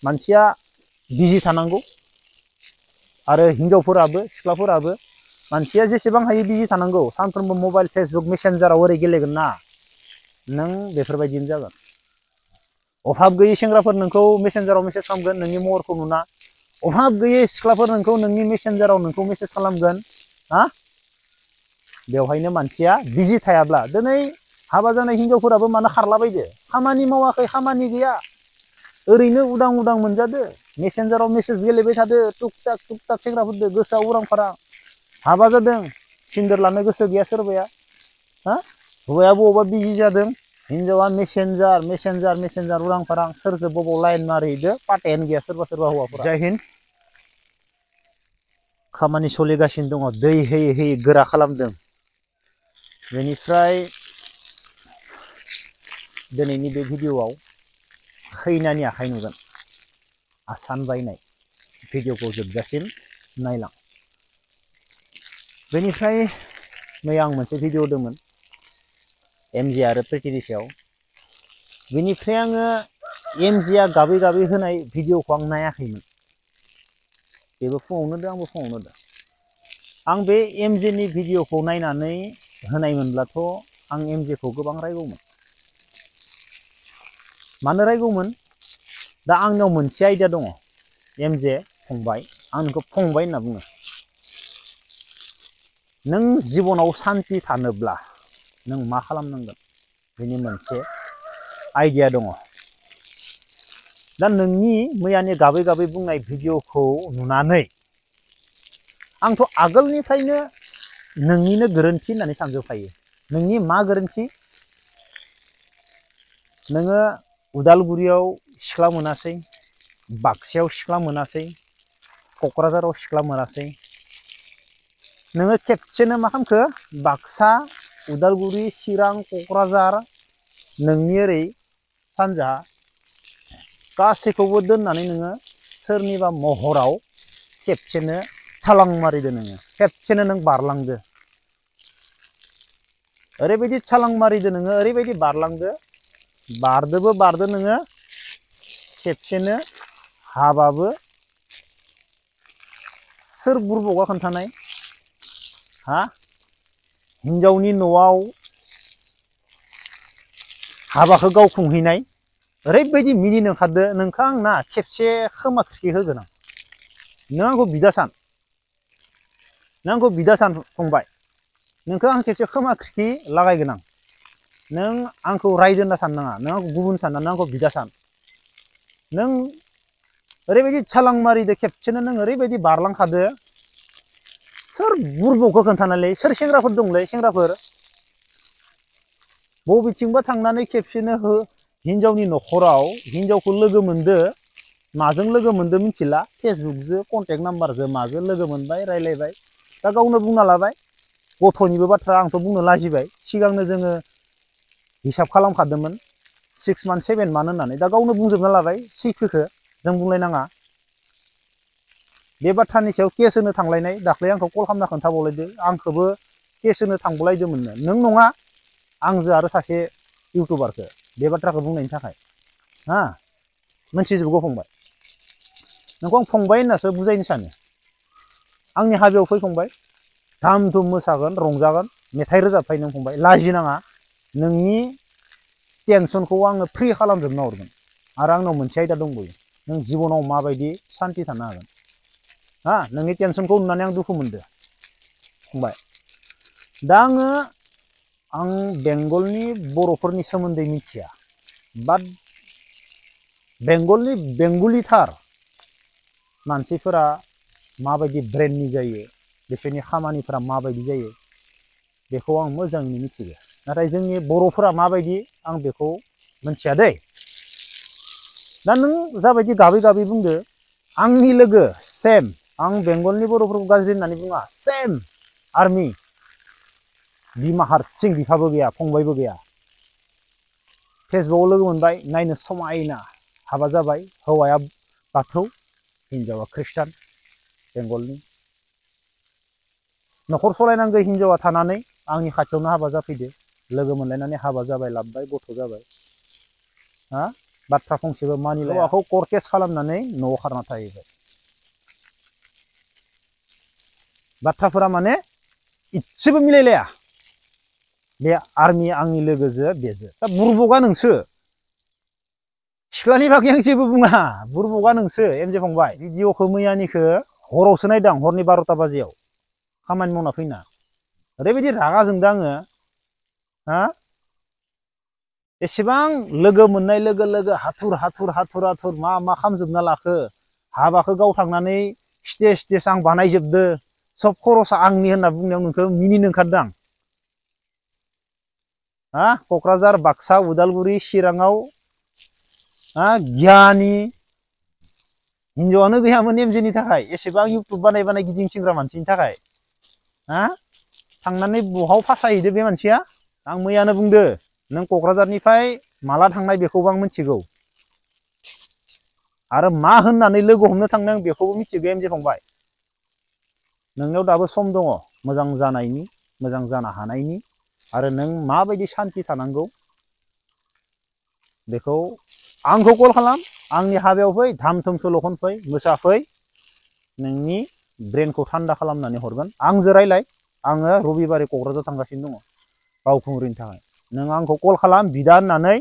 मानसिया बिजि थानांगौ आरो हिनजावफोराबो सिख्लाफोराबो मानसिया जेसेबां हायो बिजि थानांगौ सानफ्रोमबो मबाइल फेसबुक मेसेन्जाराव ओरै गेलेगोन ना नों बेफोरबायदिनो जागोन अभाब गैयै सेंग्राफोर नोंखौ मेसेन्जाराव मेसेज खालामगोन नोंनि महरखौ नुना अभाब गैयै सिख्लाफोर नोंखौ नोंनि मेसेन्जाराव नोंखौ मेसेज खालामगोन हा बेवहायनो मानसिया बिजि थायाब्ला दिनै हाबा जानाय हिनजावफोराबो मानो खारलाबायदो खामानि मावाखै खामानि गैया ओरैनो उदां उदां मोनजादो मेसेन्जाराव मेसेज गेलेबाय थादो टुक टाक सेंग्राफोरदो गोसोआव उरां फारां हाबा जादों सिन्देर लानो गोसो गैया सोरबाया हा हौवाया बबावबा बिजि जादों हिनजावा मेसेन्जार उरां फारां सोरखौ बबाव लाइन मारिहैदो पात्तायानो गैया सोरबा सोरबा हौवाफोरा जय हिन्द खामानि सोलिगासिनो दङ दै होयै होयै गोरा खालामदों बेनिफ्राय दिनैनि बे भिडिअआव खैनानि आखाइ नुगोन आसान बायनाय भिडिअखौ जोबजासिम नायलां बेनिफ्राय मैया आं मोनसे भिडिअ होदोंमोन एमजे आरो प्रिथिनि सायाव बेनिफ्राय आङो एमजेआ गाबै गाबै होनाय भिडिअखौ आं नायाखैमोन बेबो फुङावनो होदों आंबो फुङावनो होदों आं बे एमजेनि भिडिअखौ नायनानै होनायमोनब्लाथ' आं एमजेखौ गोबां रायगौमोन मानो रायगौमोन दा आंनाव मोनसे आइडिया दङ एमजे फंबाय आं नोंखौ फंबाय होनना बुङो नों जिबनाव सान्ति थानोब्ला नों मा खालामनांगोन बेनि मोनसे आइडिया दङ दा नोंनि मैयानि गाबै गाबै बुंनाय भिडिअखौ नुनानै आंथ' आगोलनिफ्रायनो नोंनिनो गोरोन्थि होननानै सानजोबखायो नोंनि मा गोरोन्थि नोङो उदालगुरियाव सिख्ला मोनासै बाक्सायाव सिख्ला मोनासै क'क्राझाराव सिख्ला मोनासै नोङो खेबसेनो मा खालामखो बाक्सा उदालगुरि चिरां क'क्राझार नोंनि ओरै सानजा गासैखौबो दोननानै नोङो सोरनिबा महराव खेबसेनो छलां मारिदो नोङो खेबसेनो नों बारलांदो ओरैबायदि छलां मारिदो नोङो ओरैबायदि बारलांदो बारदो नोङो खेबसेनो हाबाबो सोर बुरबका खोन्थानाय हा हिनजावनि न'आव हाबाखौ गाव खुंहैनाय ओरैबायदि मिनिनो ओंखारदो नोंखौ आंना खेबसे खोमाख्रि होगोन आं नों आंखौ बिदा सान फंबाय नोंखौ आं खेबसे खोमाख्रि लागायगोन आं नों आंखौ रायदो होनना साननाङा नों आंखौ गुबुन सानना नों आंखौ बिदा सान नों ओरैबायदि छलां मारिदो खेबसेनो नों ओरैबायदि बारलांखादो सोर बुरबकखौ खोन्थानालै सोर सेंग्राफोर दंलै सेंग्राफोर बबेथिंबा थांनानै खेबसेनो हिनजावनि न'खराव हिनजावखौ लोगो मोनदो माजों लोगो मोनदो मिथिला फेसबुकजों कन्टेक्ट नाम्बारजों माजों लोगो मोनबाय रायलायबाय दा गावनो बुंना लाबाय गथ'निबो बाथ्रा आंथ' बुंनो लाजिबाय सिगांनो जोङो हिसाब खालामखादोंमोन 6 मान्थ 7 मान्थ होननानै दा गावनो बुंजोबना लाबाय सैथोखौ जों बुंलायनाङा बे बाथ्रानि सायाव केस होनो थांलायनाय दाख्लै आंखौ कल खालामना खोन्थाबावलायदो आंखौबो केस होनो थांबावलायदोंमोननो नों नङा आंजों आरो सासे इउटुबारखौ बे बाथ्राखौ बुंनायनि थाखाय हा मोनथिजोबगौ फंबाय नोंखौ आं फंबाय होननासो बुजायनो सानो आंनि हाबायाव फै फंबाय धाम धुम मोसागोन रंजागोन मेथाइ रोजाबफै नों फंबाय लाजिनाङा नोंनि टेनसनखौ आङो फ्रि खालामजोबना हरगोन आरो आंनाव मोनसे आयदा दंबावो नों जिबनाव माबायदि सान्ति थानो हागोन हा नोंनि टेनसनखौ नुनानै आं दुखु मोनदो फंबाय दा आं बेंगलनि बर'फोरनि सोमोन्दै मिथिया बाट बेंगलनि बेंगलिथार मानसिफोरा माबायदि ब्रेननि जायो बिसोरनि खामानिफोरा माबायदि जायो बेखौ आं मोजाङैनो मिथिगौ नाथाय जोंनि बर'फोरा माबायदि आं बेखौ मिथिया दै दा नों जाबायदि गाबै गाबै बुंदो आंनि लोगो सेम आं बेंगलनि बर'फोरखौ गाज्रि होननानै बुङा सेम आर्मि बिमा हारसिं बिफाबो गैया फंबायबो गैया फेसबुकआव लोगो मोनबाय नायनो समायना हाबा जाबाय हौवाया बाथौ हिनजावा ख्रिस्टान बेंगलनि न'खर सलायनांगौ हिनजावा थानानै आंनि खाथियावनो हाबा जाफैदो लोगो मोनलायनानै हाबा जाबाय लाबबाय गथ' जाबाय हा बाथ्रा फंसेबो मानिलाया हौवाखौ कर्ट केस खालामनानै न'आव खारना थाहैबाय। बाथ्राफोरा माने इसेबो मिलायलाया। बे आर्मि आंनि लोगोजो बेजो दा बुरबका नोंसो सिख्लानि बागै आं जेबो बुङा बुरबका नोंसो एमजे फंबाय। भिडिअखौ मैयानिखौ हरावसो नायदां हरनि 12टा बाजियाव खामानि मावना फैना ओरैबायदि रागा जोंदों आङो हा एसेबां लोगो मोननाय लोगो लोगो हाथुर हाथुर हाथुर हाथुर मा मा खालामजोबना लाखो हाबाखौ गाव थांनानै स्टेज आं बानायजोबदो सब खरसा आंनि होनना बुंनायाव नोंखौ मिनिनो ओंखारदों आं हा क'क्राझार बाक्सा उदालगुरि चिराङाव हा गियानि हिनजावानो गैयामोन एमजेनि थाखाय एसेबां इउटुब बानाय गिदिंथिंग्रा मानसिनि थाखाय हा थांनानै बहाव फासायहैदो बे मानसिया आं मैयानो बुंदो नों क'क्राझारनिफ्राय माला थांनाय बेखौबो आं मिथिगौ आरो मा होननानै लोगो हमनो थांदों बेखौबो मिथिगौ एमजे फंबाय नोंनियाव दाबो सम दङ मोजां जानायनि मोजां जानो हानायनि आरो नों माबायदि सान्थि थानांगौ बेखौ आंखौ कल खालाम आंनि हाबायाव फै धाम धुम सल' खन फै मोसाफै नोंनि ब्रेनखौ थान्दा खालामनानै हरगोन आंजों रायलाय आङो रबिबारै क'क्राझार थांगासिनो दङ बावखुंग्रिनि थाखाय नों आंखौ कल खालाम बिदा होननानै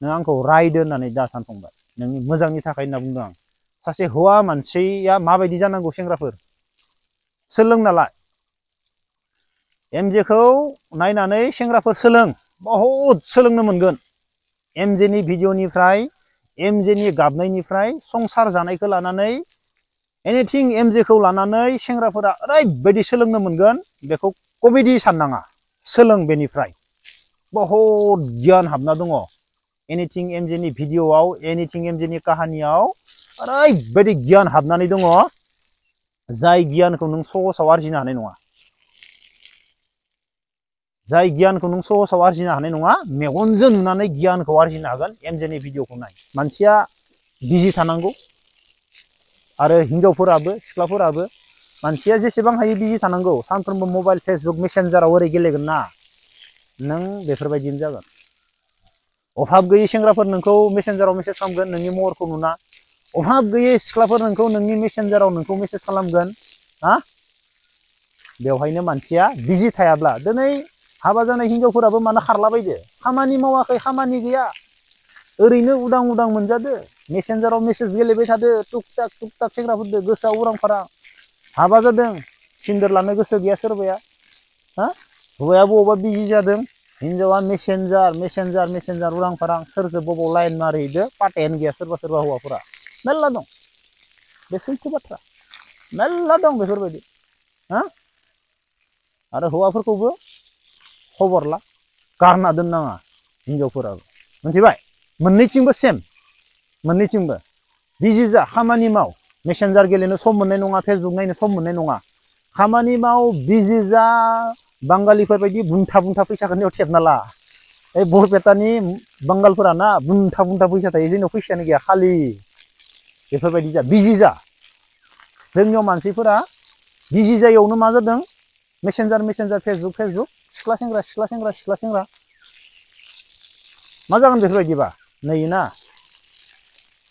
नों आंखौ रायदो होननानै दा सानफंबाय नोंनि मोजांनि थाखाय होनना बुंदों आं सासे हौवा मानसिया माबायदि जानांगौ सेंग्राफोर सोलोंना ला एमजेखौ नायनानै सेंग्राफोर सोलों बहुद सोलोंनो मोनगोन एमजेनि भिडिअनिफ्राय एमजेनि गाबनायनिफ्राय संसार जानायखौ लानानै एनिथिं एमजेखौ लानानै सेंग्राफोरा ओरैबायदि सोलोंनो मोनगोन बेखौ कमेडि साननाङा सोलों बेनिफ्राय बहुद गियान हाबना दङ एनिथिं एमजेनि भिडिअआव एनिथिं एमजेनि काहानियाव ओरैबायदि गियान हाबनानै दङ जाय गियानखौ नों सहसाव आरजिनो हानाय नङा जाय गियानखौ नों सहसाव आरजिनो हानाय नङा मेगनजों नुनानै गियानखौ आरजिनो हागोन एमजेनि भिडिअखौ नाय मानसिया बिजि थानांगौ आरो हिनजावफोराबो सिख्लाफोराबो मानसिया जेसेबां हायो बिजि थानांगौ सानफ्रोमबो मबाइल फेसबुक मेसेन्जाराव ओरै गेलेगोन ना नों बेफोरबायदिनो जागोन अभाब गैयै सेंग्राफोर नोंखौ मेसेन्जाराव मेसेज खालामगोन नोंनि महरखौ नुना अभाब गैयै सिख्लाफोर नोंखौ नोंनि मेसेन्जाराव नोंखौ मेसेज खालामगोन हा बेवहायनो मानसिया बिजि थायाब्ला दिनै हाबा जानाय हिनजावफोराबो मानो खारलाबायदो खामानि मावाखै खामानि गैया ओरैनो उदां उदां मोनजादो मेसेन्जाराव मेसेज गेलेबाय थादो टुक टाक सेंग्राफोरदो गोसोआ उरां फारां हाबा जादों सिन्देर लानो गोसो गैया सोरबाया हा हौवाया बबावबा बिजि जादों हिनजावा मेसेन्जार उरां फारां सोरजों बबाव लाइन मारिहैदो पात्तायानो गैया सोरबा सोरबा हौवाफोरा मेरला दं बे सैथो बाथ्रा मेरला दं बेफोरबायदि हा आरो हौवाफोरखौबो खबर ला गारना दोननाङा हिनजावफोराबो मिथिबाय मोननैथिंबो सेम मोननैथिंबो बिजि जा खामानि माव मेसेन्जार गेलेनो सम मोननाय नङा फेसबुक नायनो सम मोननाय नङा खामानि माव बिजि जा बांगालिफोरबायदि बुंथा बुंथा फैसाखौ नेव थेबना ला ओइ बरपेटानि बांगालफोरा ना बुंथा बुंथा फैसा थायो जोंनाव फैसायानो गैया खालि बेफोरबायदि जा बिजि जा जोंनियाव मानसिफोरा बिजि जायैयावनो मा जादों मेसेन्जार फेसबुक सिख्ला सेंग्रा मा जागोन बेफोरबायदिबा नैना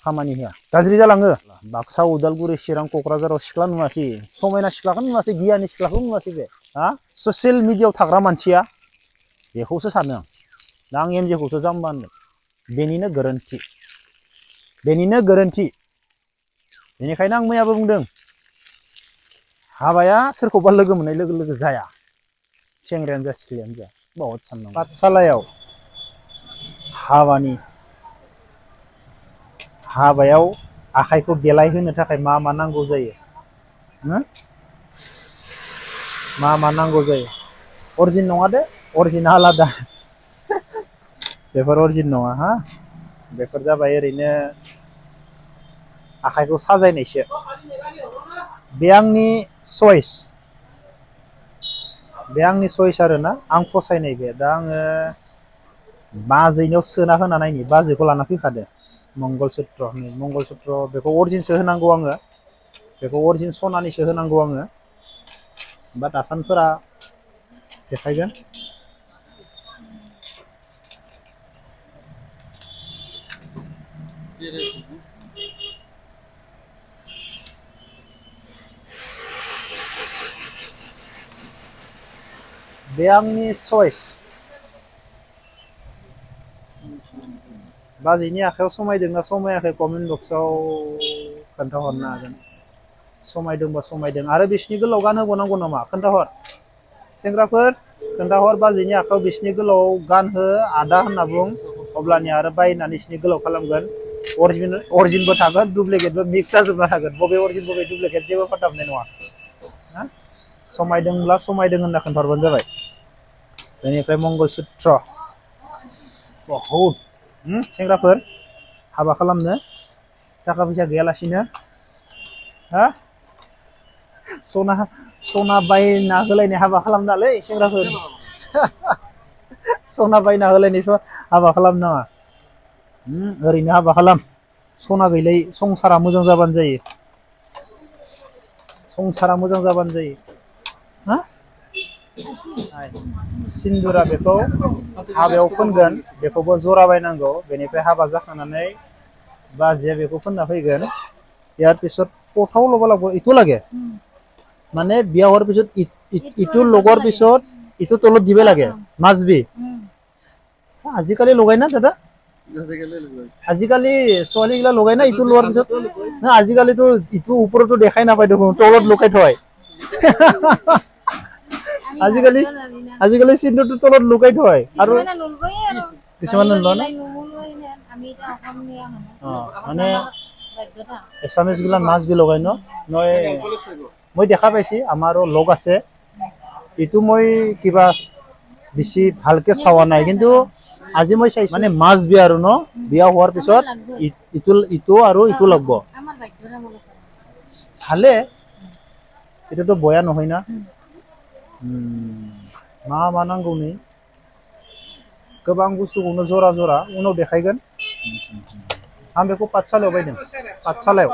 खामानि होआ गाज्रि जालाङो बाक्सा उदालगुरि चिरां क'क्राझाराव सिख्ला नुवासै समायना सिख्लाखौ नुवासै गियानि सिख्लाखौ नुवासै बे हा ससियेल मिडियायाव थाग्रा मानसिया बेखौसो सानो आं दा आं एमजेखौसो जाम्बा होनगोन बेनिनो गोरोन्थि बेनिखायनो आं मैयाबो बुंदों हाबाया सोरखौबा लोगो मोननाय लोगो लोगो जाया सेंग्रायानो जा सिख्लायानो जा बहुत साननांगौ पाठसालायाव हाबायाव आखाइखौ देलायहोनो थाखाय मा मा नांगौ जायो मा नांगौ जायो अरिजिन नङा दे अरिजिना आलादा बेफोर अरिजिन नङा हा बेफोर जाबाय ओरैनो आखाइखौ साजायनायसो बे आंनि चयस आरोना आं फसायनाय बे दा आङो बाजैनियाव सोना होना नायनि बाजैखौ लाना फैखादो मंगलसूत्र बेखौ अरिजिनसो होनांगौ आङो बेखौ अरिजिन सनानिसो होनांगौ आङो बाद आसानफोरा देखायगोन बे आंनि चइस बाजैनि आखायाव समायदोंना समायाखै कमेन्ट बक्सआव खोन्थाहरनो हागोन समायदोंबा समायदों आरो बिसिनि गोलाव गानहोबावनांगौ नामा खोन्थाहर सेंग्राफोर खोन्थाहर बाजैनि आखायाव बिसिनि गोलाव गानहो आदा होनना बुं अब्लानिया आरो बायनानै बिसिनि गोलाव खालामगोन अरिजिनबो थागोन डुप्लिकेटबो मिक्स जाजोबना थागोन बबे अरिजिन बबे डुप्लिकेट जेबो फाथाबनाय नङा समायदोंब्ला समायदों होनना खोन्थाहरबानो जाबाय बेनिफ्राय मंगलसूत्र बहुद सेंग्राफोर हाबा खालामनो थाखा फैसा गैयालासिनो हा सना बायना होलायनाय हाबा खालामनालै सेंग्राफोर सना बायना होलायनाय हाबा खालामनाङा ओरैनो हाबा खालाम सना गैलाय संसारा मोजां जाबानो जायो संसारा मोजां जाबानो जायो हा सिन्दुरा बेखौ हाबायाव फोनगोन बेखौबो जरा बायनांगौ बेनिफ्राय हाबा जाखांनानै बाजैया बेखौ फोनना फैगोन यार पिছত पथाव लगा लागो इटु লাগে মানে বিয়া হোৱাৰ পিছত ইটো লগৰ পিছত ইটো তলত দিবে লাগে মাছবি আজিকালি লগাই না দাদা আজিকালি ছোৱালীগিলা লগাই না ইটো লোৱাৰ পিছত না আজিকালিতো ইটো ওপৰতো দেখাই নাপায় দেখোন তলত লুকাই থয় আজিকালি সিন্দুৰটো তলত লুকাই থয় আৰু কিছুমান নলয় মানে এছামিজ গিলা মাছ বি লগাই ন মই দেখা পাইছি আমাৰো লগ আছে ইটো মই কিবা বেছি ভালকে চাৱা নাই কিন্তু আজি মই চাইছো মানে মাছ বি আৰু ন বিয়া হোৱাৰ পিছত ইটো আৰু ইটো লাগব ভালে এটাতো বয়া নহয় না मा नांगौ नै गोबां बुस्थुखौनो जरा जरा उनाव देखायगोन आं बेखौ पाठसालायाव बायदों पाठसालायाव